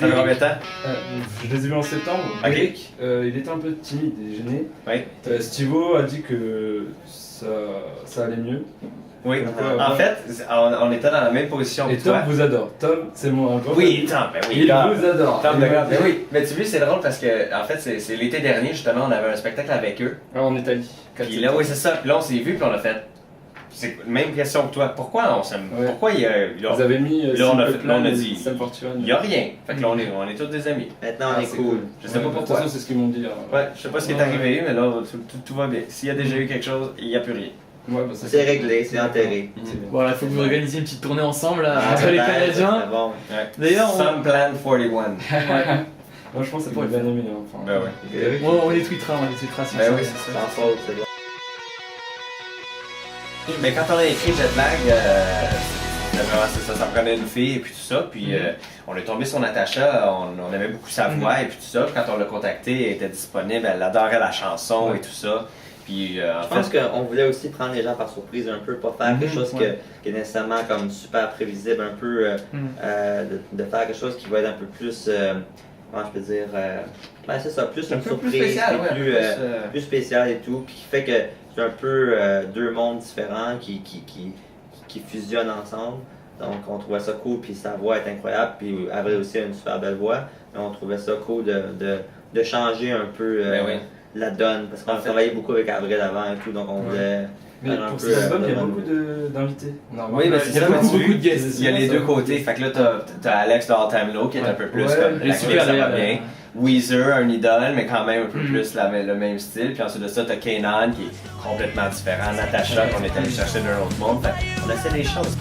Ça fait combien de temps? Je les ai vus en septembre. Ok. Blake, il était un peu timide et gêné. Oui. Stivo a dit que ça allait mieux. Oui. Ouais. En fait, on était dans la même position Et que Tom toi. vous adore. Tom, c'est mon gros. Oui, Tom, ben oui. Il Tom. vous adore. Tom de Il gars. m'a Ben dit- oui. Mais tu vois, c'est drôle parce que, en fait, c'est l'été dernier, justement, on avait un spectacle avec eux. Ah, en Italie. Puis là, oui, c'est ça. Puis là, on s'est vu, puis on a fait. C'est même question que toi. Pourquoi on s'aime? Ouais. Pourquoi il y a. Là, Vous avez mis Là, on a Simple fait- là, on a Plan et dit- Sam Fortune. il y a rien. Fait que là, on est tous des amis. Maintenant, Ah, on est c'est cool. Je sais pas De toute pourquoi. façon, c'est ce qu'ils m'ont dit. Ouais, je sais pas ce qui est arrivé, mais là, tout va bien. S'il y a déjà eu quelque chose, il n'y a plus rien. Ouais, bah, ça, C'est réglé, c'est enterré. C'est bien. Voilà, il faut que vous organisiez une petite tournée ensemble là, Ah, entre les peut-être, Canadiens. c'est bon. Ouais. D'ailleurs, on- Some Plan 41. Moi, je pense que ça pourrait bien aimer. Hein. Enfin, Ben ouais. Eric, On les tweetera si Ben ça. oui, c'est ça. Sans faute, c'est bon. Mais quand on a écrit Jetlag, ça prenait une fille et puis tout ça. Puis on est tombé sur Natacha, on aimait beaucoup sa voix et puis tout ça. Puis quand on l'a contactée, elle était disponible, elle adorait la chanson et tout ça. Puis en Je pense fait, qu'on voulait aussi prendre les gens par surprise un peu, pas faire quelque chose qui est nécessairement comme super prévisible, un peu de faire quelque chose qui va être un peu plus, comment je peux dire, c'est ça, plus un une peu plus surprise, spécial, puis ouais, plus, plus, plus spécial et tout, puis qui fait que c'est un peu deux mondes différents qui fusionnent ensemble. Donc on trouvait ça cool, puis sa voix est incroyable, puis Avril aussi a une super belle voix, mais on trouvait ça cool de changer un peu Ben oui. la donne, parce qu'on En fait- travaillait beaucoup avec Avril avant et tout, donc on voulait Mais faire un pour peu, cet album, il y a de- beaucoup d'invités. Oui, mais c'est Il y a ça, beaucoup, mais tu- beaucoup de guests. il y a les deux côtés. Fait que là, t'as Alex de All Time Low qui est un peu plus Ouais, comme elle est la super clique, ça va agréable. bien. Weezer, un idole, mais quand même un peu plus le même style. Puis ensuite de ça, t'as Kanan qui est complètement différent. Natasha qu'on est allé chercher d'un autre monde. Fait on essaie des choses.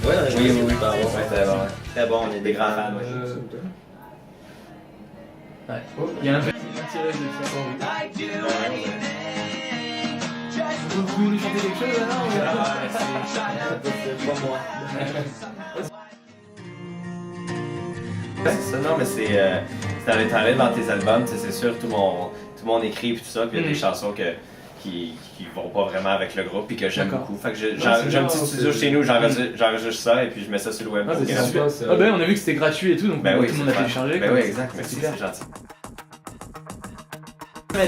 Ouais, Oui, c'est oui, super bon. ouais, très bon, ouais. Très bon, on est des grands fans. Ouais. Il y a un petit tirage de ça. Vous voulez nous chanter quelque chose alors C'est pas moi. C'est ça, non, mais c'est dans les talents dans tes albums, tu sais, c'est sûr, tout le monde écrit puis tout ça, puis il y a des chansons qui vont pas vraiment avec le groupe puis que j'aime D'accord. beaucoup. Fait que j'ai c'est un petit bien, studio c'est- chez nous, j'enregistre ça et puis je mets ça sur le web. Ah, pour c'est que- super. c'est- Ah ben on a vu que c'était gratuit et tout, donc Ben oui, tout le monde a c'est téléchargé. Ben quoi. oui, exact, C'est merci, super. c'est gentil.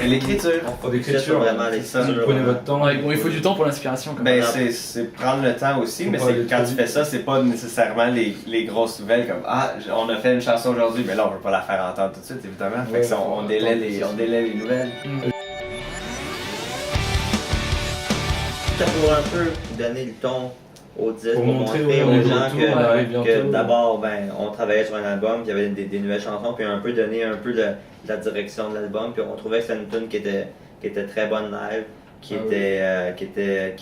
L'écriture. On focusait sur vraiment c'est ça. l'écriture. Prenez votre temps. Ouais, bon, il faut du temps pour l'inspiration quand Ben même. c'est prendre le temps aussi, mais Faut c'est pas aller quand trop tu vite. fais ça, c'est pas nécessairement les grosses nouvelles comme on a fait une chanson aujourd'hui, mais là on veut pas la faire entendre tout de suite évidemment. Fait que ça, on délaie les nouvelles. C'était pour un peu donner le ton aux disques, Pour pour montrer montrer aux aux gens gens on arrive que bientôt. d'abord, ben, on travaillait sur un album, puis il y avait des nouvelles chansons, puis un peu donner un peu la direction de l'album, puis on trouvait que c'était une tune qui était très bonne live, qui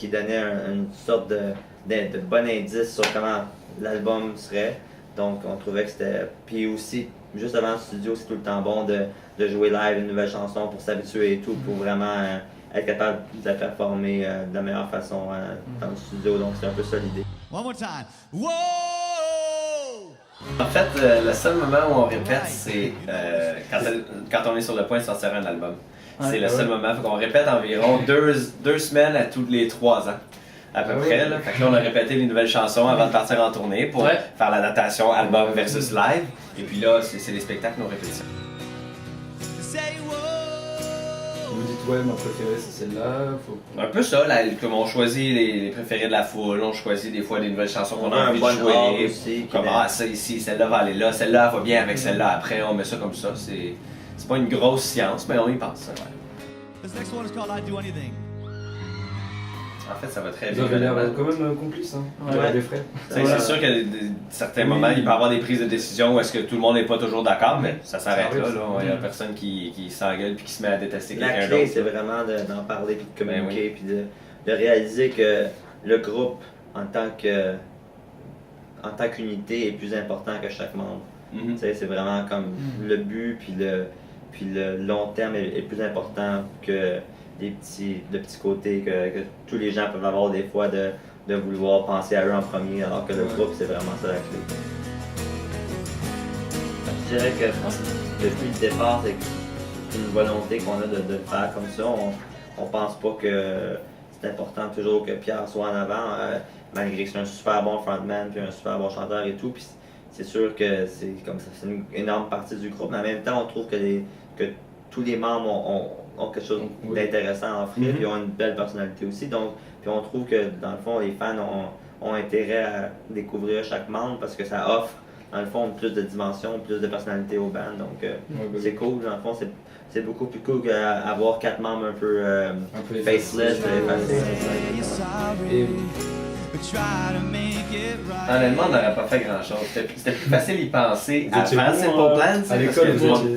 donnait une sorte de bon indice sur comment l'album serait. Donc on trouvait que c'était. Puis aussi, juste avant le studio, c'est tout le temps bon de jouer live une nouvelle chanson pour s'habituer et tout, pour vraiment être capable de la performer de la meilleure façon dans le studio. Donc c'est un peu ça l'idée. One more time. Whoa! En fait, le seul moment où on répète, c'est quand on est sur le point de sortir un album. C'est le seul moment. Fait qu'on répète environ deux semaines à tous les 3 ans. À peu près. Là. Fait que là, on a répété les nouvelles chansons avant de partir en tournée pour faire la datation album versus live. Et puis là, c'est les spectacles, nos répétitions. Say whoa! Vous dites, ouais, ma préférée c'est celle-là. Un peu ça, là, comme on choisit les préférés de la foule, on choisit des fois des nouvelles chansons qu'on a envie de jouer. Aussi, Comme ça ici, celle-là va aller là, celle-là elle va bien avec celle-là, après on met ça comme ça. C'est pas une grosse science, mais on y pense. Ouais. This next one is called I'd Do Anything. En fait, ça va très Vous bien. avez l'air quand même complice, hein. Ouais. Ouais. Des frères. C'est sûr qu'à certains moments, il peut y avoir des prises de décision où est-ce que tout le monde n'est pas toujours d'accord, mais ça s'arrête là. Il n'y a personne qui s'engueule puis qui se met à détester La quelqu'un clé, d'autre. c'est vraiment d'en parler puis de Ben communiquer puis de réaliser que le groupe, en tant qu'unité, est plus important que chaque membre. Mhm. Tu sais, c'est vraiment comme le but puis le long terme est plus important que le petit côté que tous les gens peuvent avoir des fois de vouloir penser à eux en premier, alors que le groupe, c'est vraiment ça la clé. Je dirais que depuis le départ, c'est une volonté qu'on a de le faire comme ça. On pense pas que c'est important toujours que Pierre soit en avant, malgré que c'est un super bon frontman puis un super bon chanteur et tout. Puis c'est sûr que c'est comme ça, c'est une énorme partie du groupe, mais en même temps, on trouve que tous les membres ont quelque chose d'intéressant à offrir, puis ont une belle personnalité aussi. Donc, puis on trouve que dans le fond, les fans ont intérêt à découvrir chaque membre parce que ça offre, dans le fond, plus de dimensions, plus de personnalité au band. Donc, c'est cool. Dans le fond, c'est beaucoup plus cool qu'avoir 4 membres un peu faceless, Et Honnêtement, on n'aurait pas fait grand-chose. C'était plus facile d'y penser Vous étiez avant bon, Simple Plan, à parce l'école, que vous moi- étiez-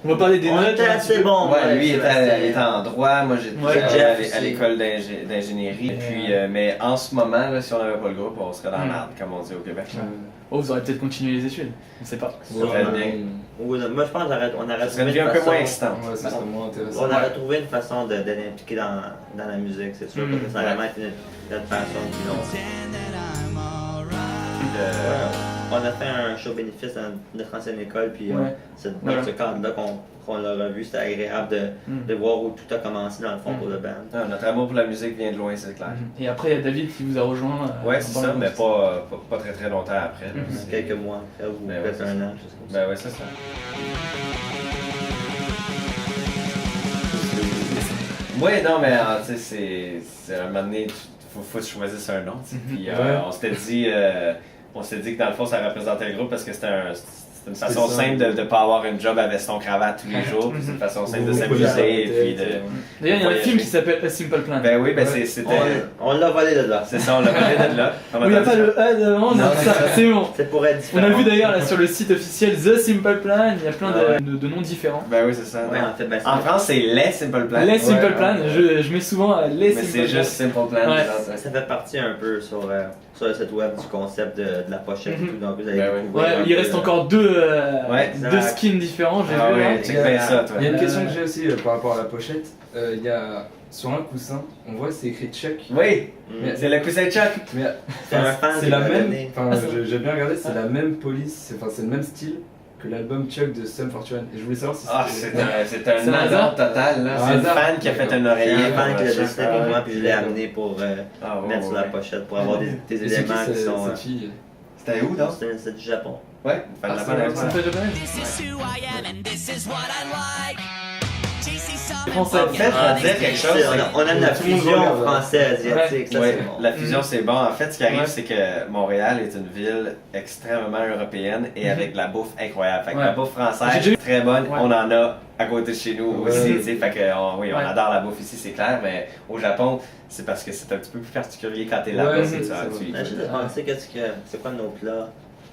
On va parler des on notes. était un assez petit peu. bon. Ouais, lui était en droit, moi j'étais Jeff à aussi. l'école d'ingénierie. Puis, mais en ce moment, là, si on n'avait pas le groupe, on serait dans la merde, comme on dit au Québec. Oh, vous aurez peut-être continué les études. On sait pas. Ça serait bien. Moi, je pense qu'on aurait Ça trouvé serait une une vie un peu façon. moins extante. Ouais, ça serait moins intéressant. On aurait trouvé une façon de l'impliquer dans la musique, c'est sûr, parce que ça a vraiment été notre passion. Puis on a fait un show bénéfice dans notre ancienne école, puis c'est dans Voilà. ce cadre-là qu'on l'a revu. C'était agréable de voir où tout a commencé dans le fond pour le band. Ah, notre amour pour la musique vient de loin, c'est clair. Et après, il y a David qui vous a rejoint. Ouais, c'est ça, mais pas très très longtemps après. là. C'est quelques mois après, ou Ben ouais, peut-être c'est un ça. an, je sais pas. Ben ouais, c'est ça. Ouais, non, mais tu sais, c'est à un moment donné, faut que tu choisisses un nom. Tu sais. Puis on s'était dit que dans le fond, ça représentait le groupe parce que c'était une façon C'est ça. simple de ne pas avoir une job à veston-cravate tous les jours. Puis c'est une façon simple de s'amuser. Et puis de... D'ailleurs, il y a un voyager. film qui s'appelle A Simple Plan. Ben oui, ben c'était. On l'a volé de là. C'est ça, on l'a volé de là. Où il n'y a pas le E devant, Non, donc ça, c'est bon. C'est pour être On différent. a vu d'ailleurs là sur le site officiel The Simple Plan, il y a plein de noms différents. Ben oui, c'est ça. Ouais, en fait, ben, En France, c'est les Simple Plan. Les Simple Ouais, Plan, ouais. je mets souvent les Mais Simple c'est Plan. juste Simple Plan. Ouais. genre, ça fait partie un peu sur le site web du concept de la pochette et tout, donc vous allez Ben oui. découvrir Ouais, un il peu, reste encore deux exact. skins différents, j'ai Ah vu là. ouais, check bien ça, toi. Il y a une question que j'ai aussi par rapport à la pochette. Il y a sur un coussin, on voit c'est écrit Chuck. Oui, Mm. c'est le cousin de Chuck. Mais C'est un fan c'est qui la l'a même. donné. Enfin, j'ai bien regardé, c'est la même police. C'est le même style que l'album Chuck de Sum 41. Et je voulais savoir si Ah, c'était- c'est un C'est un hasard hasard. total. là. Un C'est une hasard. fan qui a fait un C'est un oreiller. fan pour qui l'a Chuck. dessiné pour moi, puis je l'ai amené pour Ah, ouais, mettre sur la ouais. pochette, pour avoir des Et c'est qui éléments qui sont. cette fille? C'était où, donc? C'est du Japon. Ouais, fan de la Ah, bonne c'est accent. Ça fait japonais. This is who I am and this is what I like. JC Summer. Français. En fait, on disait quelque chose. On aime la Tout le monde fusion regarde. français-asiatique, ça Ouais, c'est bon. la fusion c'est bon. En fait, ce qui arrive, Ouais. c'est que Montréal est une ville extrêmement européenne et avec de la bouffe incroyable. Fait que Ouais. la bouffe J'ai française déjà est très bonne. Ouais. On en a à côté de chez nous Ouais. aussi. Tu sais, fait que oui, on Ouais. adore la bouffe ici, c'est clair. Mais au Japon, c'est parce que c'est un petit peu plus particulier quand t'es là-bas. Ouais, c'est c'est ça. vrai. Tu- Là, j'ai pensé c'est quoi nos plats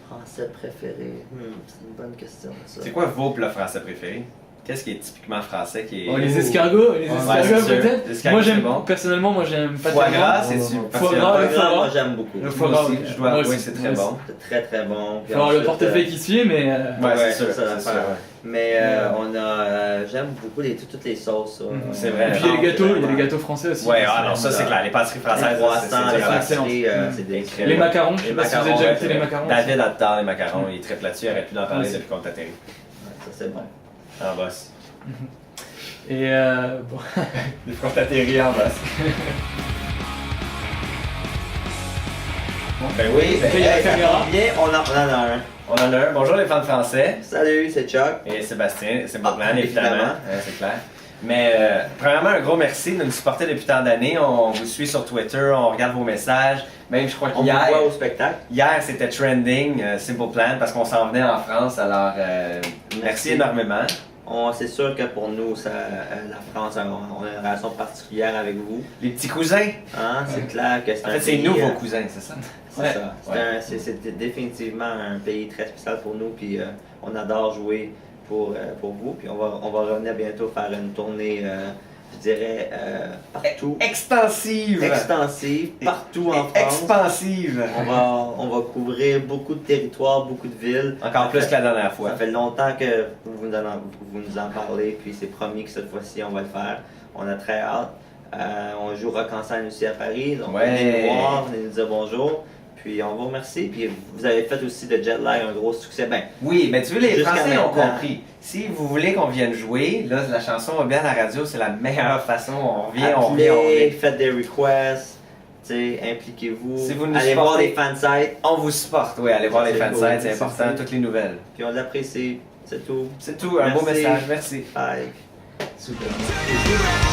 français préférés? C'est une bonne question ça. C'est quoi vos plats français préférés? Qu'est-ce qui est typiquement français qui est. Oh, les escargots, Ouais, c'est sûr. peut-être. L'escargot, Moi j'aime, c'est bon. personnellement, moi j'aime pas Foie tellement. gras, c'est Foie super. gras, Le le foie foie gras, gras. moi j'aime beaucoup. Le foie Moi gras, aussi, oui. je dois Moi avouer, aussi. c'est Moi très aussi. bon. C'est très très bon. Puis Faut avoir le ensuite, portefeuille qui suit, mais. Ouais, c'est sûr, ça, c'est sûr. Mais on a, j'aime beaucoup toutes les sauces. C'est vrai. Et puis il y a les gâteaux, il y a les gâteaux français aussi. Ouais, ah non, ça c'est clair. Les pâtisseries Les françaises, croissants, c'est les grave. excellent. pâtisseries, Mm. c'est des Les macarons, je sais Les pas si vous avez macarons, déjà ouais, goûté les macarons. David adore les macarons, il triple là-dessus, il arrête plus d'en parler Ouais. depuis qu'on t'atterrit. Ça c'est bon. En boss. Et bon. Depuis qu'on t'atterrit en boss. Ben oui, ben Il y a la Hey, ça caméra. tombe bien, on en a un. on en a un. Bonjour les fans de français. Salut, c'est Chuck. Et Sébastien, c'est mon Ah, plan évidemment, évidemment. hein, c'est clair. Mais premièrement, un gros merci de nous supporter depuis tant d'années. On vous suit sur Twitter, on regarde vos messages. Même je crois On vous qu'hier, voit au spectacle. hier c'était trending, Simple Plan, parce qu'on s'en venait en France. Alors merci énormément. C'est sûr que pour nous, la France, on a une relation particulière avec vous. Les petits cousins. Hein? C'est clair que c'est En un fait, c'est pays, nous vos cousins, c'est ça? C'est Ouais. ça. C'est définitivement un pays très spécial pour nous, puis on adore jouer pour vous. Puis on va revenir bientôt faire une tournée, je dirais, partout. Extensive. Extensive, partout en France. Expansive. On va couvrir beaucoup de territoires, beaucoup de villes. Encore plus que la dernière fois. Ça fait longtemps que vous nous en parlez, puis c'est promis que cette fois-ci on va le faire. On a très hâte. On joue Rock en scène aussi à Paris, donc Ouais. venez nous voir, venez nous dire bonjour. Puis on vous remercie. Puis vous avez fait aussi de Jetlag un gros succès. Ben, Oui, mais tu veux, les Jusqu'à Français ont maintenant. compris. Si vous voulez qu'on vienne jouer, là, la chanson va bien à la radio, c'est la meilleure façon. On revient, on revient, on appelez, revient. faites des requests, tu sais, impliquez-vous. Si vous nous allez voir supportez- les fansites. On vous supporte, oui, allez voir les C'est fansites, cool, c'est c'est important, ça. toutes les nouvelles. Puis on l'apprécie. C'est tout. C'est tout, un beau Merci. message, merci. Bye. Super. Turn it around.